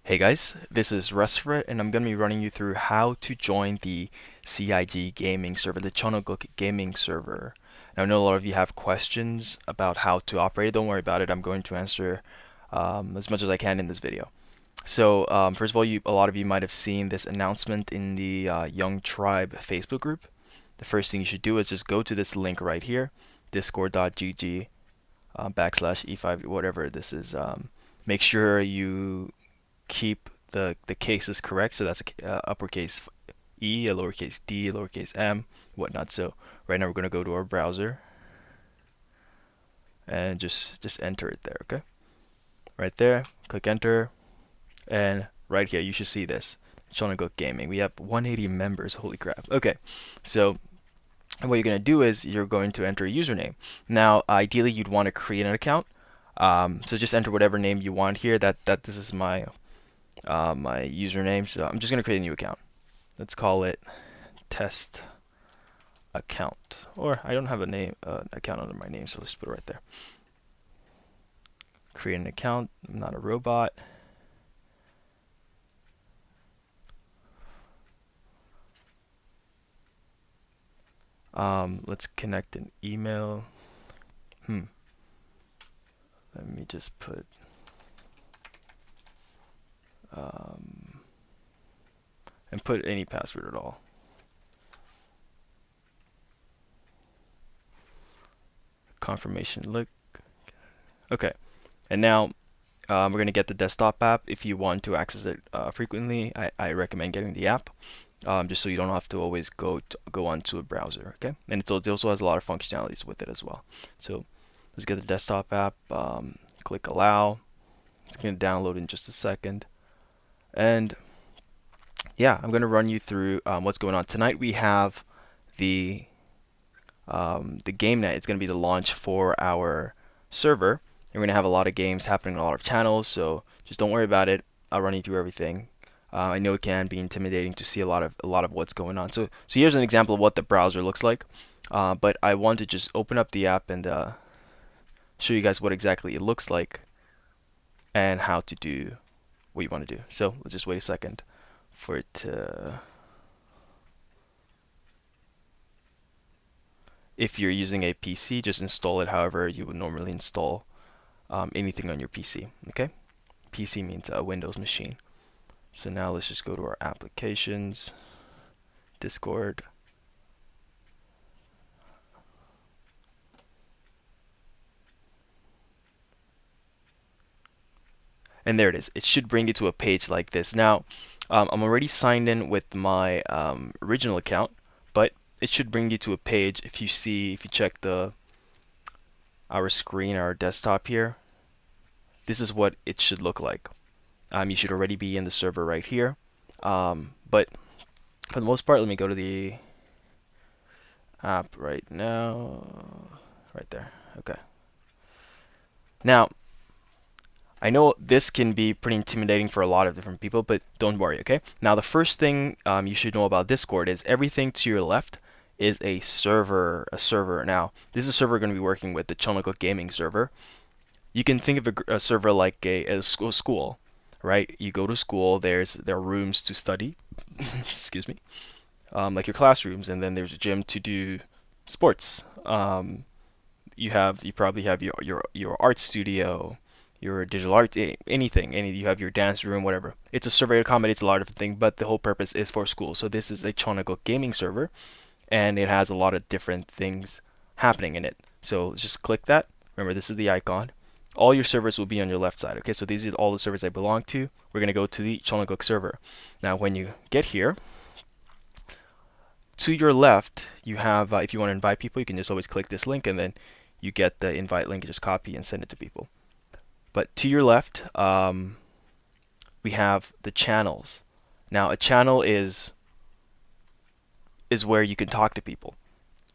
Hey guys, this is Rustfred, and I'm going to be running you through how to join the CIG gaming server, the Cheon gaming server. Now, I know a lot of you have questions about how to operate it. Don't worry about it. I'm going to answer as much as I can in this video. So, first of all, a lot of you might have seen this announcement in the Young Tribe Facebook group. The first thing you should do is just go to this link right here, discord.gg /e5, whatever this is. Make sure you keep the cases correct. So that's uppercase E, a lowercase d, a lowercase m, whatnot. So right now we're going to go to our browser and just enter it there. Okay, right there, click enter, and right here you should see this. Cheon Gaming. We have 180 members. Holy crap. Okay, so what you're going to do is you're going to enter a username. Now, ideally, you'd want to create an account. So just enter whatever name you want here. That this is my my username. So I'm just going to create a new account. Let's call it test account. Or I don't have a name account under my name, so let's put it right there. Create an account. I'm not a robot. Let's connect an email. Let me just put and put any password at all. Confirmation look. Okay, and now we're going to get the desktop app. If you want to access it frequently, I recommend getting the app, just so you don't have to always go onto a browser. Okay, and it also has a lot of functionalities with it as well. So let's get the desktop app. Click allow. It's going to download in just a second, and yeah, I'm going to run you through what's going on tonight. We have the game net. It's going to be the launch for our server. We're going to have a lot of games happening on a lot of channels, so just don't worry about it. I'll run you through everything. I know it can be intimidating to see a lot of what's going on. So here's an example of what the browser looks like. But I want to just open up the app and show you guys what exactly it looks like and how to do what you want to do. So let's just wait a second for it to. If you're using a PC, just install it however you would normally install anything on your PC. Okay, PC means a Windows machine. So now let's just go to our applications, Discord. And there it is. It should bring you to a page like this. Now, I'm already signed in with my original account, but it should bring you to a page. If you check our screen, our desktop here, this is what it should look like. You should already be in the server right here. But for the most part, let me go to the app right now. Right there. Okay. Now, I know this can be pretty intimidating for a lot of different people, but don't worry, okay? Now, the first thing you should know about Discord is everything to your left is a server. Now, this is a server we're going to be working with, the Cheon gaming server. You can think of a server like a school, right? You go to school, there are rooms to study, excuse me, like your classrooms, and then there's a gym to do sports. You probably have your art studio, your digital art, anything. You have your dance room, whatever. It's a server that accommodates a lot of different things, but the whole purpose is for school. So this is a Cheon gaming server, and it has a lot of different things happening in it. So just click that. Remember, this is the icon. All your servers will be on your left side. Okay, so these are all the servers I belong to. We're going to go to the Cheon server. Now, when you get here, to your left, you have, if you want to invite people, you can just always click this link, and then you get the invite link, just copy and send it to people. But to your left, we have the channels. Now, a channel is where you can talk to people.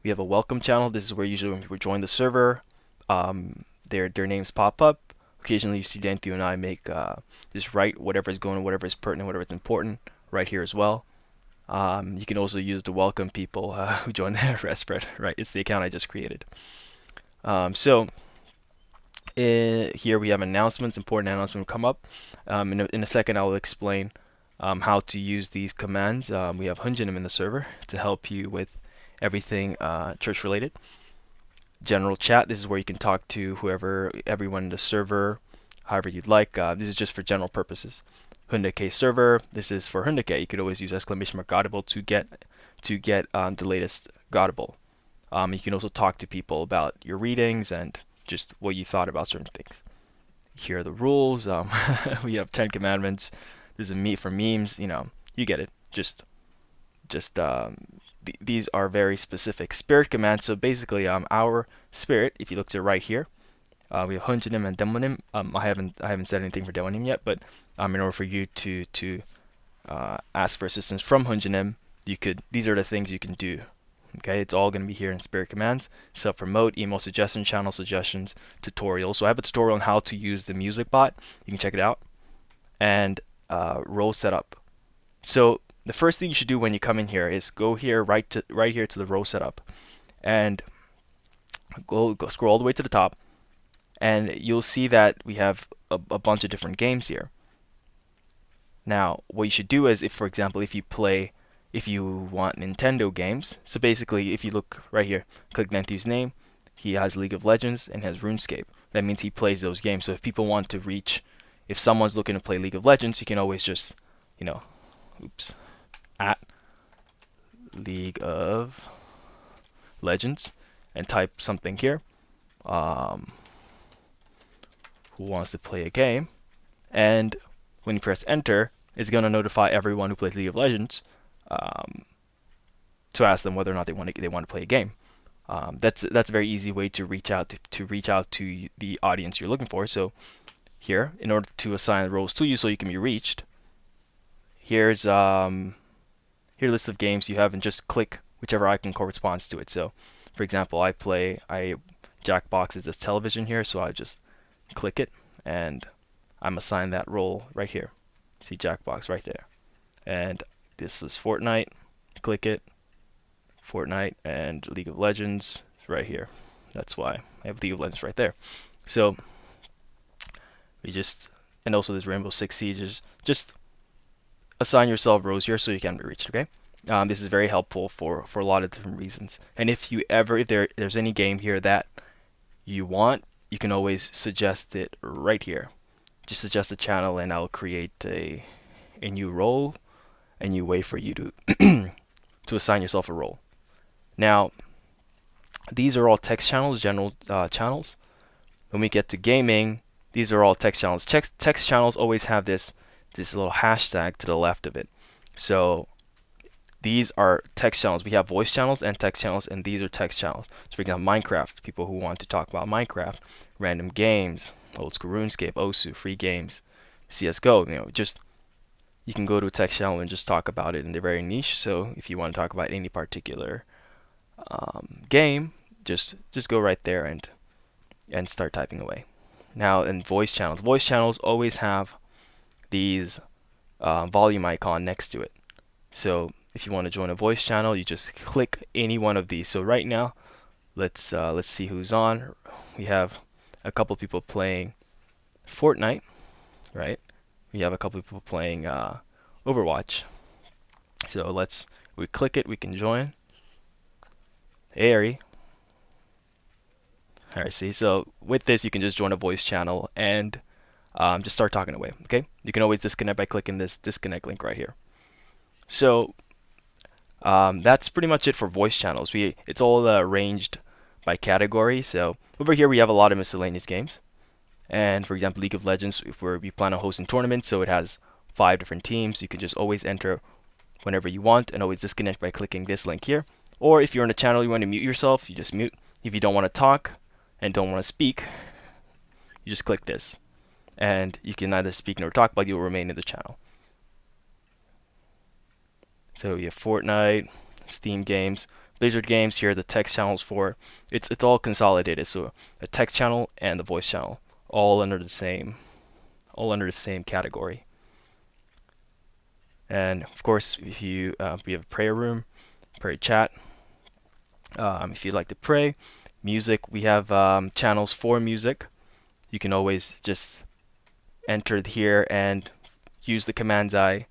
We have a welcome channel. This is where usually when people join the server, their names pop up. Occasionally, you see Dantheo and I make just write whatever is going on, whatever is pertinent, whatever is important, right here as well. You can also use to welcome people who join the rest spread. Right, it's the account I just created. So here we have announcements. Important announcements come up. In a second, I will explain how to use these commands. We have Hunjinim in the server to help you with everything church related. General chat, this is where you can talk to everyone in the server, however you'd like. This is just for general purposes. Hyundai server, this is for Hyundai. You could always use exclamation mark Audible to get the latest Audible. You can also talk to people about your readings and just what you thought about certain things. Here are the rules. We have 10 commandments. This is a meat for memes. You get it. These are very specific spirit commands. So basically, our spirit. If you look to the right here, we have Hunjinim and Demonim. I haven't said anything for Demonim yet, but in order for you to ask for assistance from Hunjinim, these are the things you can do. Okay, it's all going to be here in spirit commands. Self-promote, email suggestion, channel suggestions, tutorials. So I have a tutorial on how to use the music bot. You can check it out. And role setup. So the first thing you should do when you come in here is go here right here to the role setup, and go scroll all the way to the top, and you'll see that we have a bunch of different games here. Now, what you should do is, for example, if you want Nintendo games, so basically if you look right here, click Nentu's name, he has League of Legends and has RuneScape. That means he plays those games. So if people want to reach, if someone's looking to play League of Legends, you can always just, at League of Legends and type something here. Who wants to play a game? And when you press enter, it's going to notify everyone who plays League of Legends to ask them whether or not they want to play a game. That's a very easy way to reach out to the audience you're looking for. So here, in order to assign roles to you so you can be reached, here's here a list of games you have, and just click whichever icon corresponds to it. So for example, Jackbox is this television here, so I just click it and I'm assigned that role right here. See Jackbox right there. And this was Fortnite, click it, Fortnite, and League of Legends right here. That's why I have League of Legends right there. So and also this Rainbow Six Siege, just assign yourself roles here so you can be reached, okay? This is very helpful for a lot of different reasons. And if there's any game here that you want, you can always suggest it right here. Just suggest a channel and I'll create a new role, a new way for you to to assign yourself a role. Now, these are all text channels, general channels. When we get to gaming, these are all text channels. Text channels always have this little hashtag to the left of it. So these are text channels. We have voice channels and text channels, and these are text channels. So for example, Minecraft, people who want to talk about Minecraft, random games, old school RuneScape, Osu, free games, CSGO, you can go to a text channel and just talk about it, and they're very niche. So if you want to talk about any particular game, just go right there and start typing away. Now, in voice channels always have these volume icon next to it. So if you want to join a voice channel, you just click any one of these. So right now, let's see who's on. We have a couple people playing Fortnite, right? We have a couple people playing Overwatch. So we click it, we can join. Hey, Ari. Alright, see, so with this, you can just join a voice channel and just start talking away, okay? You can always disconnect by clicking this disconnect link right here. So that's pretty much it for voice channels. It's all arranged by category. So over here, we have a lot of miscellaneous games. And for example, League of Legends, we plan on hosting tournaments, so it has 5 different teams. You can just always enter whenever you want and always disconnect by clicking this link here. Or if you're in a channel, you want to mute yourself, you just mute. If you don't want to talk and don't want to speak, you just click this. And you can neither speak nor talk, but you'll remain in the channel. So you have Fortnite, Steam games, Blizzard games. Here are the text channels for. It's all consolidated. So a text channel and the voice channel, all under the same category. And of course, if we have a prayer room, prayer chat. If you'd like to pray, music, we have channels for music. You can always just enter here and use the commands I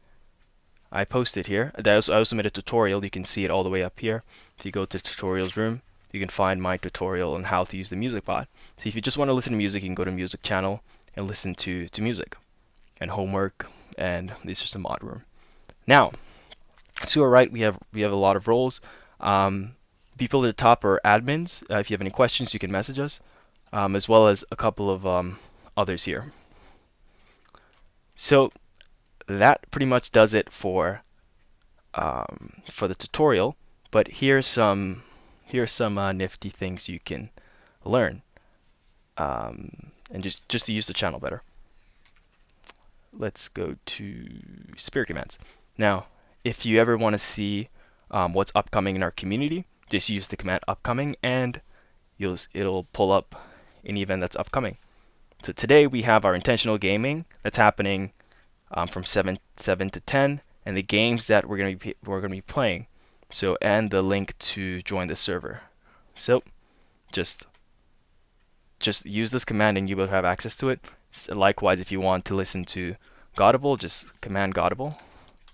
posted here. I also made a tutorial. You can see it all the way up here. If you go to tutorials room, you can find my tutorial on how to use the music bot. So if you just want to listen to music, you can go to music channel and listen to music and homework, and this is just a mod room. Now, to our right, we have a lot of roles. People at the top are admins. If you have any questions, you can message us, as well as a couple of others here. So that pretty much does it for the tutorial. But here's some nifty things you can learn, and just to use the channel better. Let's go to spirit commands. Now, if you ever want to see what's upcoming in our community, just use the command upcoming, and it'll pull up any event that's upcoming. So today we have our intentional gaming that's happening from 7 to 10, and the games that we're gonna be playing. So, and the link to join the server. So just use this command and you will have access to it. Likewise, if you want to listen to Gaudible, just command Gaudible,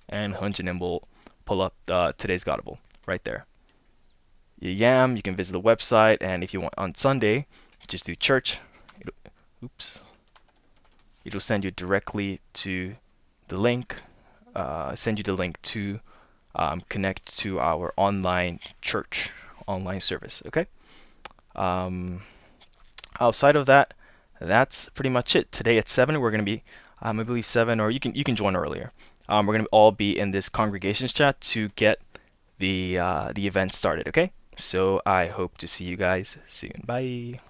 and Hunjinin will pull up today's Gaudible right there. Yam, you can visit the website, and if you want on Sunday, just do church. It'll send you directly to the link. Send you the link to connect to our online church, online service. Okay. Outside of that, that's pretty much it. Today at 7, we're gonna be, I believe 7, or you can join earlier. We're gonna all be in this congregations chat to get the event started. Okay. So I hope to see you guys soon. Bye.